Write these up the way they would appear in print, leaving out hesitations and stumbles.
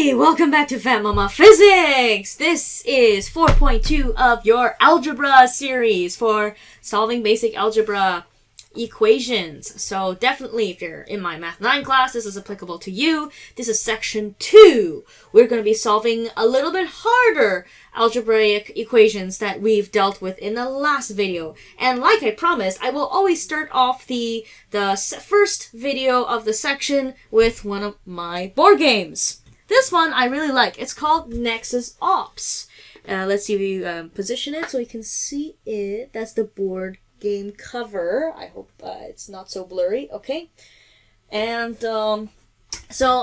Hey, welcome back to Fat Mama Physics! This is 4.2 of your algebra series for solving basic algebra equations. So definitely, if you're in my Math 9 class, this is applicable to you. This is section 2. We're going to be solving a little bit harder algebraic equations that we've dealt with in the last video. And like I promised, I will always start off the first video of the section with one of my board games. This one I really like. It's called Nexus Ops. Let's see if we position it so you can see it. That's the board game cover. I hope it's not so blurry. Okay. And so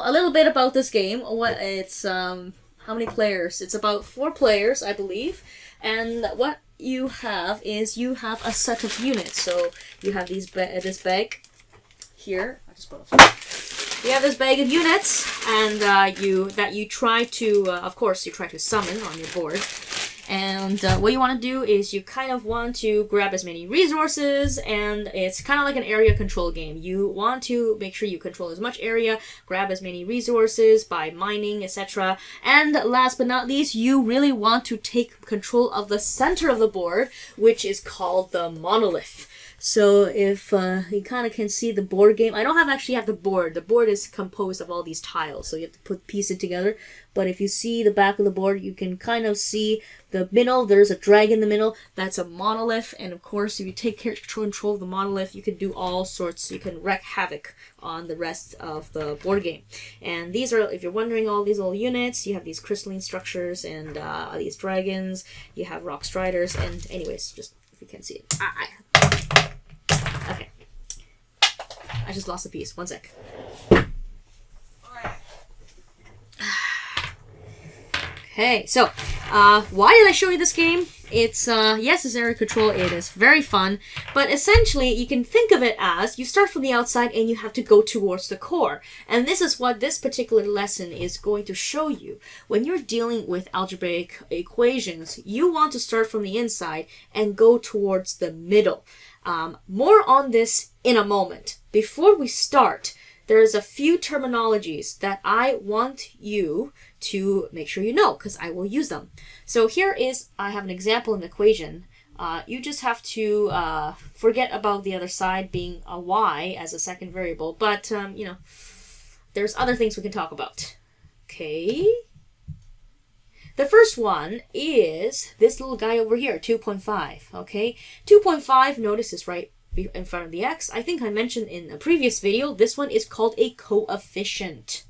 a little bit about this game. It's how many players? It's about 4 players, I believe. And what you have is you have a set of units. So you have this bag here. I just put it. You have this bag of units, and you try to, of course, you try to summon on your board. And what you want to do is you kind of want to grab as many resources, and it's kind of like an area control game. You want to make sure you control as much area, grab as many resources by mining, etc. And last but not least, you really want to take control of the center of the board, which is called the monolith. So if you kind of can see the board game, I don't actually have the board. The board is composed of all these tiles, so you have to piece it together. But if you see the back of the board, you can kind of see the middle. There's a drag in the middle. That's a monolith. And of course, if you take control of the monolith, you can do all sorts. You can wreak havoc on the rest of the board game. And these are, if you're wondering, all these little units. You have these crystalline structures and these dragons. You have rock striders. And anyways, just if you can see it. Okay. I just lost a piece. One sec. Okay, so why did I show you this game? It's, yes, it's area control. It is very fun. But essentially, you can think of it as you start from the outside and you have to go towards the core. And this is what this particular lesson is going to show you. When you're dealing with algebraic equations, you want to start from the inside and go towards the middle. More on this in a moment. Before we start, there's a few terminologies that I want you to make sure you know, because I will use them. So here is, I have an example in the equation. You just have to forget about the other side being a y as a second variable, but you know, there's other things we can talk about. Okay. The first one is this little guy over here, 2.5, okay? 2.5, notice is right in front of the x. I think I mentioned in a previous video, this one is called a coefficient.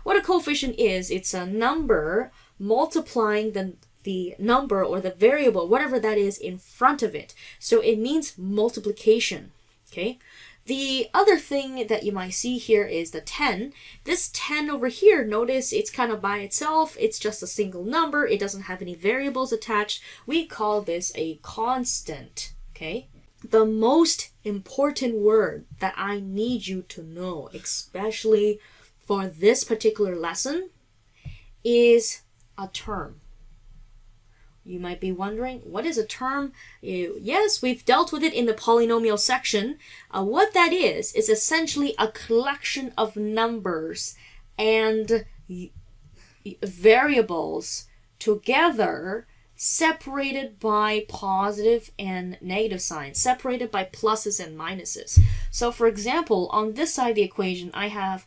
What a coefficient is, it's a number multiplying the number or the variable, whatever that is, in front of it. So it means multiplication, okay? The other thing that you might see here is the 10. This 10 over here, notice it's kind of by itself. It's just a single number. It doesn't have any variables attached. We call this a constant, okay? The most important word that I need you to know, especially for this particular lesson, is a term. You might be wondering, what is a term? Yes, we've dealt with it in the polynomial section. What that is essentially a collection of numbers and variables together, separated by positive and negative signs, separated by pluses and minuses. So for example, on this side of the equation, I have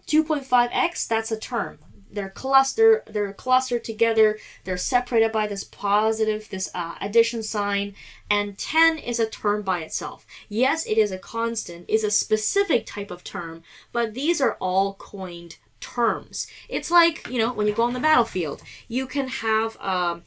2.5x, that's a term. They're clustered together. They're separated by this positive, this addition sign. And 10 is a term by itself. Yes, it is a constant. It's a specific type of term. But these are all coined terms. It's like, you know, when you go on the battlefield, you can have a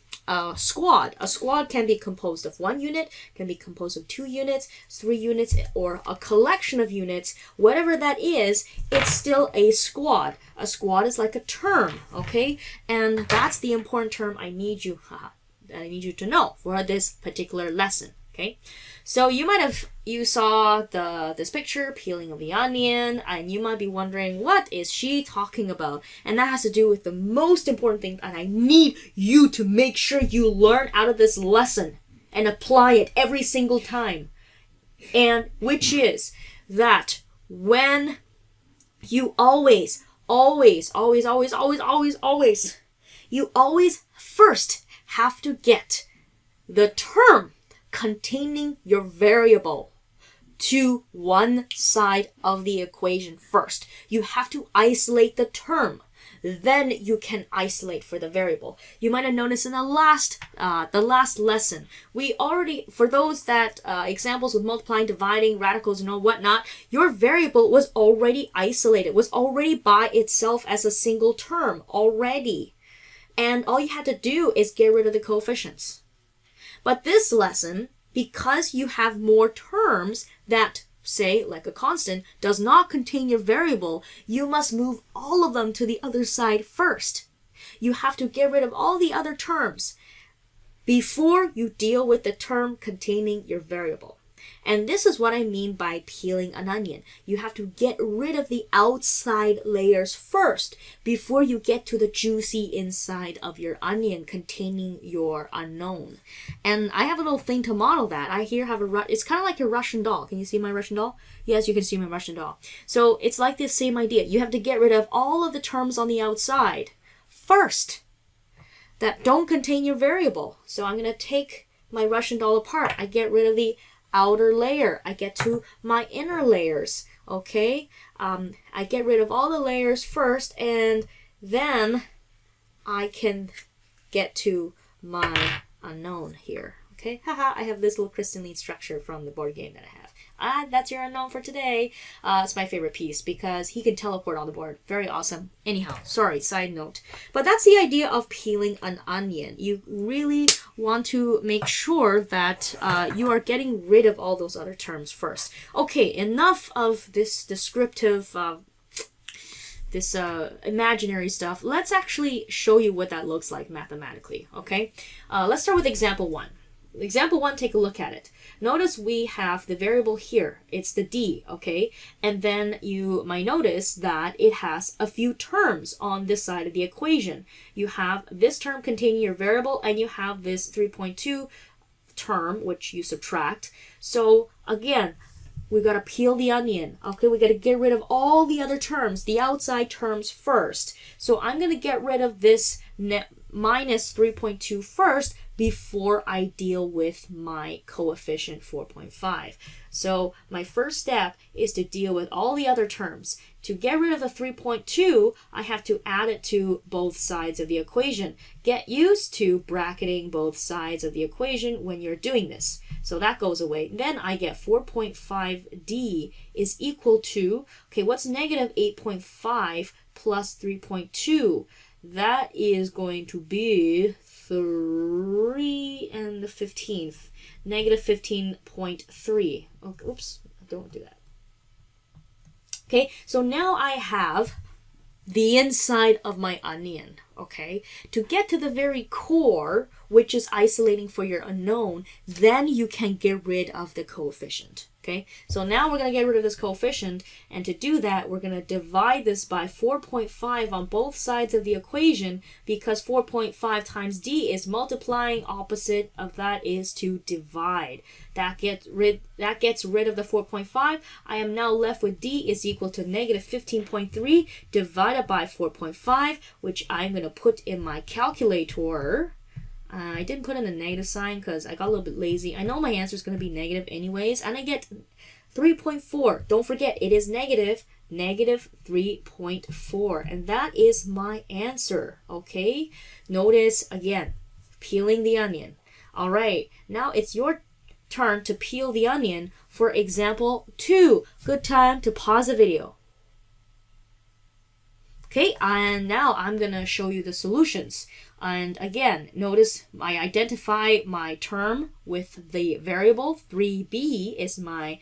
squad. A squad can be composed of 1 unit, can be composed of 2 units, 3 units, or a collection of units. Whatever that is, it's still a squad. A squad is like a term, okay? And that's the important term I need you to know for this particular lesson, okay? So you saw this picture, peeling of the onion, and you might be wondering, what is she talking about? And that has to do with the most important thing that I need you to make sure you learn out of this lesson and apply it every single time. And which is that when you always always, always, always, always, always, always, you always first have to get the term containing your variable to one side of the equation first. You have to isolate the term. Then you can isolate for the variable. You might have noticed in the last lesson, we already, for those that examples with multiplying, dividing, radicals, and all whatnot, your variable was already isolated, was already by itself as a single term already. And all you had to do is get rid of the coefficients. But this lesson, because you have more terms that, say, like a constant, does not contain your variable, you must move all of them to the other side first. You have to get rid of all the other terms before you deal with the term containing your variable. And this is what I mean by peeling an onion. You have to get rid of the outside layers first before you get to the juicy inside of your onion containing your unknown. And I have a little thing to model that. I here have it's kind of like your Russian doll. Can you see my Russian doll? Yes, you can see my Russian doll. So it's like this same idea. You have to get rid of all of the terms on the outside first that don't contain your variable. So I'm going to take my Russian doll apart. I get rid of the outer layer. I get to my inner layers. Okay, I get rid of all the layers first, and then I can get to my unknown here. Okay, haha, I have this little crystalline structure from the board game that I have. That's your unknown for today. It's my favorite piece because he can teleport on the board. Very awesome. Anyhow, sorry, side note. But that's the idea of peeling an onion. You really want to make sure that you are getting rid of all those other terms first. Okay, enough of this descriptive, imaginary stuff. Let's actually show you what that looks like mathematically, okay? Let's start with example 1. Example 1, take a look at it. Notice we have the variable here. It's the d, okay? And then you might notice that it has a few terms on this side of the equation. You have this term containing your variable, and you have this 3.2 term, which you subtract. So again, we got to peel the onion. Okay, we got to get rid of all the other terms, the outside terms first. So I'm going to get rid of this minus 3.2 first before I deal with my coefficient 4.5. So my first step is to deal with all the other terms. To get rid of the 3.2, I have to add it to both sides of the equation. Get used to bracketing both sides of the equation when you're doing this. So that goes away. Then I get 4.5d is equal to, okay, what's negative 8.5 plus 3.2? That is going to be 3 and the 15th, negative 15.3. Oh, oops, don't do that. Okay, so now I have the inside of my onion, okay? To get to the very core, which is isolating for your unknown, then you can get rid of the coefficient, okay? So now we're going to get rid of this coefficient, and to do that, we're going to divide this by 4.5 on both sides of the equation, because 4.5 times d is multiplying, opposite of that is to divide. That gets rid of the 4.5. I am now left with d is equal to negative 15.3 divided by 4.5, which I'm going to put in my calculator. I didn't put in a negative sign because I got a little bit lazy. I know my answer is going to be negative anyways, and I get 3.4. Don't forget, it is negative 3.4, and that is my answer, okay? Notice, again, peeling the onion. All right, now it's your turn to peel the onion for example 2. Good time to pause the video. Okay, and now I'm going to show you the solutions. And again, notice I identify my term with the variable. 3b is my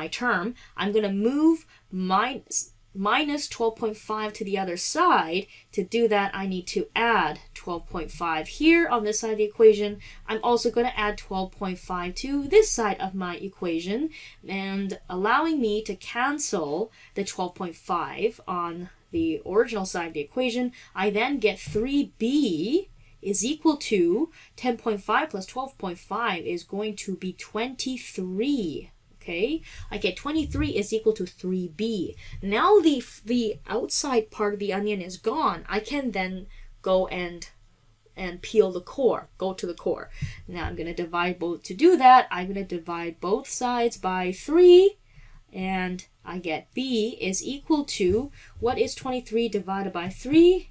term. I'm going to move minus 12.5 to the other side. To do that, I need to add 12.5 here on this side of the equation. I'm also going to add 12.5 to this side of my equation, and allowing me to cancel the 12.5 on the original side of the equation. I then get 3b is equal to 10.5 plus 12.5 is going to be 23. Okay, I get 23 is equal to 3b. Now the outside part of the onion is gone. I can then go and peel the core, go to the core. Now I'm going to divide both. To do that, I'm going to divide both sides by 3, and I get b is equal to, what is 23 divided by 3?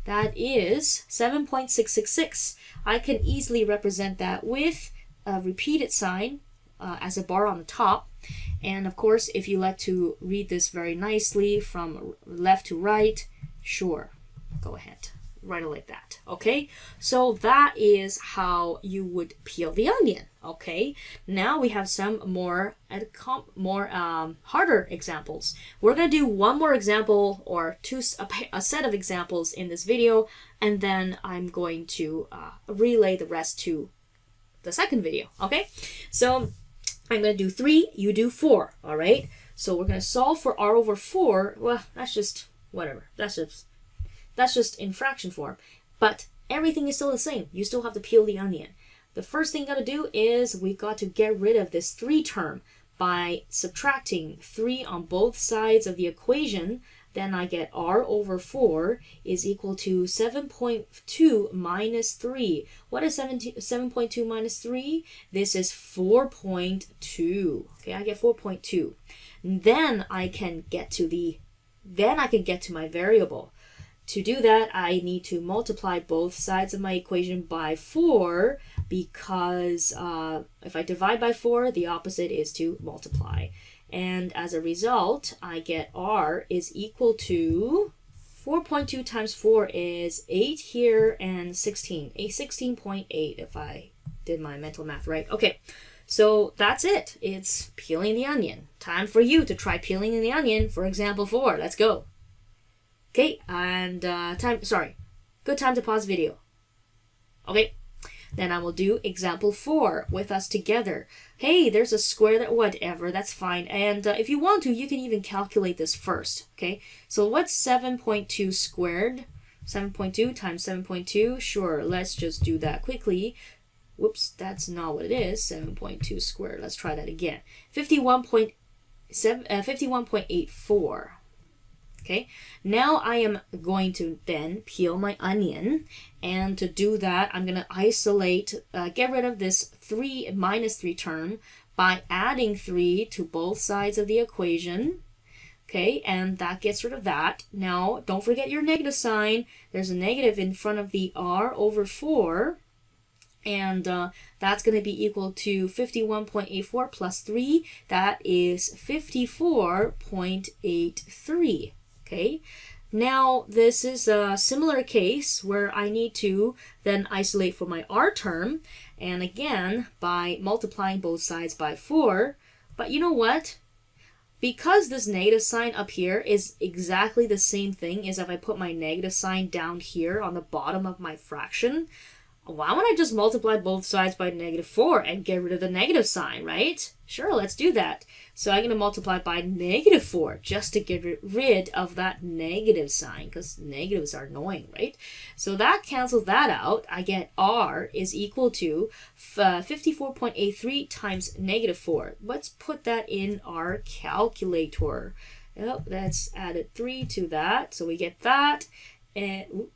That is 7.666. I can easily represent that with a repeated sign as a bar on the top. And of course, if you like to read this very nicely from left to right, sure, go ahead. Write it like that. Okay, so that is how you would peel the onion. Okay, now we have some more harder examples. We're gonna do one more example or a set of examples in this video, and then I'm going to relay the rest to the second video. Okay, so I'm gonna do 3, you do 4. All right, so we're gonna solve for r over 4. Well, that's just whatever. That's just in fraction form, but everything is still the same. You still have to peel the onion. The first thing you got to do is we got to get rid of this 3 term by subtracting 3 on both sides of the equation. Then I get r over 4 is equal to 7.2 minus 3. What is 7.2 minus 3? This is 4.2. Okay, I get 4.2. Then I can get to my variable. To do that, I need to multiply both sides of my equation by 4, because if I divide by 4, the opposite is to multiply. And as a result, I get r is equal to 4.2 times 4 is 8 here and 16. 16.8 if I did my mental math right. Okay, so that's it. It's peeling the onion. Time for you to try peeling the onion for example 4. Let's go. Okay, and good time to pause video. Okay, then I will do example 4 with us together. Hey, there's a square that whatever, that's fine. And if you want to, you can even calculate this first. Okay, so what's 7.2 squared? 7.2 times 7.2, sure, let's just do that quickly. Whoops, that's not what it is. 7.2 squared, let's try that again. 51.84. Okay, now I am going to then peel my onion, and to do that, I'm going to isolate, get rid of this 3 minus 3 term by adding 3 to both sides of the equation. Okay, and that gets rid of that. Now, don't forget your negative sign. There's a negative in front of the r over 4, and that's going to be equal to 51.84 plus 3. That is 54.83. Okay, now this is a similar case where I need to then isolate for my r term, and again by multiplying both sides by 4. But you know what? Because this negative sign up here is exactly the same thing as if I put my negative sign down here on the bottom of my fraction, why don't I just multiply both sides by -4 and get rid of the negative sign, right? Sure, let's do that. So I'm going to multiply by -4 just to get rid of that negative sign, because negatives are annoying, right? So that cancels that out. I get r is equal to 54.83 times -4. Let's put that in our calculator. Oh, let's add 3 to that. So we get that. And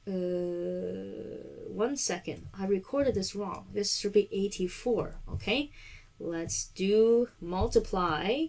1 second, I recorded this wrong. This should be 84. Okay, let's do multiply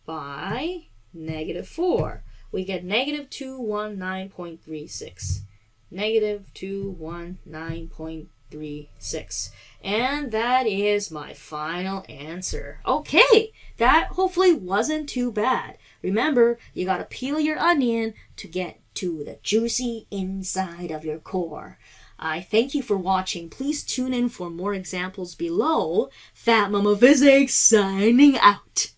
by -4. We get -219.36. -219.36. And that is my final answer. Okay, that hopefully wasn't too bad. Remember, you gotta peel your onion to get to the juicy inside of your core. I thank you for watching. Please tune in for more examples below. Fat Mama Physics signing out.